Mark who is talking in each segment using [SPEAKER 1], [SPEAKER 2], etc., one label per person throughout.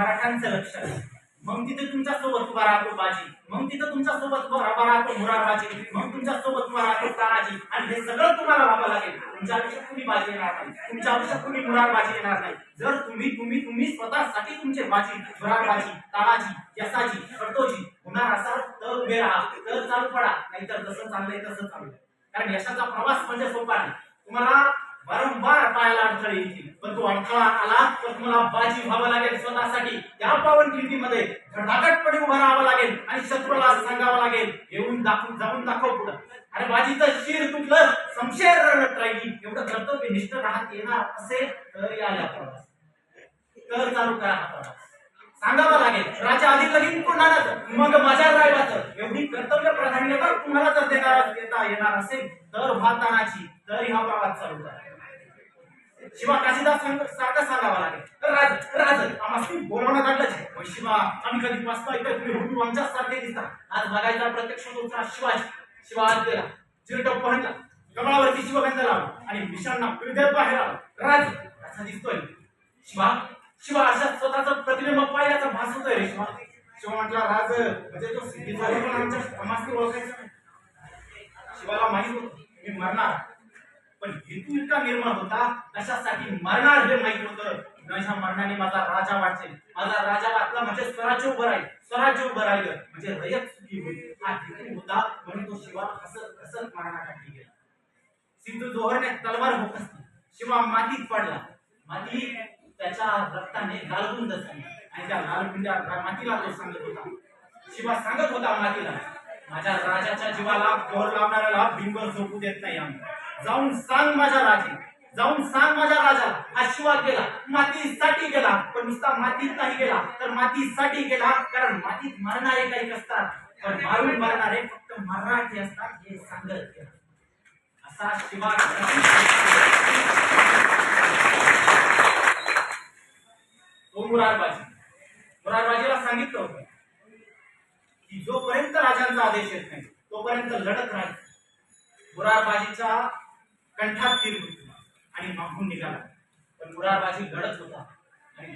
[SPEAKER 1] मराठ्यांचं लक्ष आहे, मग तिथे तुमच्या सोबत उभा राहतो बाजी, मग तिथे तुमच्या सोबत उभा राहतो मुरारबाजी, मग तुमच्या सोबत उभा राहतो तानाजी. आणि हे सगळं तुम्हाला व्हावं लागेल. तुमच्या आयुष्यात कुणी बाजी येणार नाही, तुमच्या आयुष्यात कुणी मुरारबाजी येणार नाही. जर तुम्ही स्वतःसाठी तुमचे बाजी, मुरारबाजी, तानाजी, यसाजी, खडतोजी होणार असाल तर उभे राहा, तर चालू पडा, नाहीतर जसं चाललंय तसं चालू. कारण यशाचा प्रवास म्हणजे सोपा नाही. तुम्हाला वारंवार पायाला अडथळे येतील, पण तो अडथळा आला तर तुम्हाला बाजी व्हावं लागेल. स्वतःसाठी त्या पावनखिंडीमध्ये धडाधडपणे उभं राहावं लागेल आणि शत्रूला सांगावं लागेल, येऊन जाऊन दाखव पुढं. अरे बाजीचं शिर तुटलं, शमशेर रडत राहिली. एवढं कर्तव्य निष्ठ राहत येणार असेल तर या प्रवास, तर चालू करा हा प्रवास. सांगावं लागेल राजा आधी लगीन कोणालाच मग माझ्या रायबाचं. एवढी कर्तव्य प्राधान्यता तुम्हाला जर देता येणार असेल तर भातानाची, तर हा प्रवास चालू करा. शिवा काशीदास सारखं सांगावं लागेल, तर राज आम्हाला बोलवण्यात आलं. शिवा आम्ही कधी वाचता इथे तुम्ही हुडू आमच्या सारखे दिसता. आज बघायचा प्रत्यक्ष तुमचा शिवाजी. शिवा आज गेला, चिरटप पहनला, कमळावरती शिवगंध लावला आणि विशांना हृदय बाहेर आला. राज असा दिसतोय. शिवा अशा स्वतःचं प्रतिबिंब पाहिल्याचा भास होतोय रे. शिवा म्हटला, राज म्हणजे तो सिद्धी झाला पण आमच्या समाजने ओळखायचं नाही. शिवाला माहित होतं मी मरणार, पण हेतू इतका निर्माण होता कशासाठी मरणार हे माहित होतं. माझ्या मरणाने माझा राजा वाचेल, माझा राजा वाचला म्हणजे स्वराज्य उभं राहील, स्वराज्य उभं राहिलं म्हणजे रयत सुखी होईल. हा हेतू होता म्हणून तो शिवा हसत मरणासाठी गेला. सिंधू जोहरने तलवार भोकसली, शिवा मातीत पडला. माती त्याच्या रक्ताने लालगुंद झाली आणि त्या लालगुंड्या मातीला तो सांगत होता. शिवा सांगत होता मातीला, माझ्या राजाच्या जीवाला गोर लावणाऱ्याला बिंब झोपू देत नाही आम्ही. जाऊन सांग माझ्या राजे, जाऊन सांग माझ्या राजाला. हा शिवा गेला, मातीसाठी गेला, पण नुसता मातीत नाही गेला तर मातीसाठी गेला. कारण मातीत मरणारे काही असतात, पण मारून मरणारे फक्त मराठी असतात हे सांगत गेला. असा शिवा तो मुरारबाजीला सांगितलं होतं की जोपर्यंत राजांचा आदेश येत नाही तोपर्यंत लढत राहील. मुरारबाजीचा कंठात तीर होती आणि मागून निघाला, पण मुरारबाजी लढत होता. आणि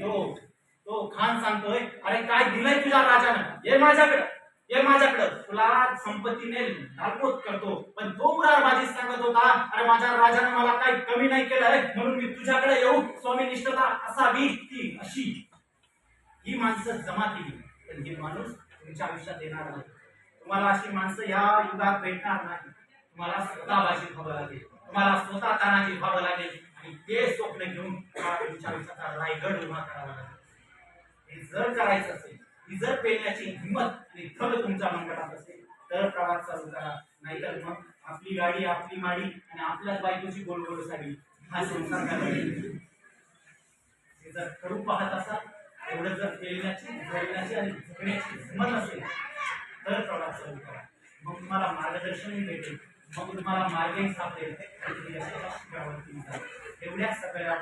[SPEAKER 1] तो खान सांगतोय, अरे काय दिलंय तुझ्या राजानं, ये माझ्याकडं तुला संपत्तीने नालपोत करतो. पण तो मुरारबाजी सांगत होता, अरे माझ्या राजानं मला काही कमी नाही केलंय म्हणून मी तुझ्याकडे येऊ. स्वामी निष्ठता असावी ती अशी. ही माणसं जमा केली, पण हे माणूस तुमच्या आयुष्यात येणार नाही. तुम्हाला अशी माणसं या युगात भेटणार नाही. तुम्हाला स्वतः बाजी व्हावं लागेल, तुम्हाला स्वतः तानाजी व्हावं लागेल आणि ते स्वप्न घेऊन तुमच्या आयुष्याचा रायगड उभा करावा लागेल. हे जर करायचं असेल, ही जर पेलण्याची हिंमत आणि थल तुमच्या मनगटात असेल तर प्रवास चालू करा. नाहीतर मग आपली गाडी, आपली माडी आणि आपल्याच बायकोची गोलगोल साडी हा संसार करायचा. हे जर खरू पाहत असाल, एवढं जर पेलण्याची, जळण्याची आणि जगण्याची हिंमत असेल तर प्रवास चालू करा. मग तुम्हाला मार्गदर्शन भेटेल, मग तुम्हाला मार्गही सापडेल. एवढ्या सगळ्या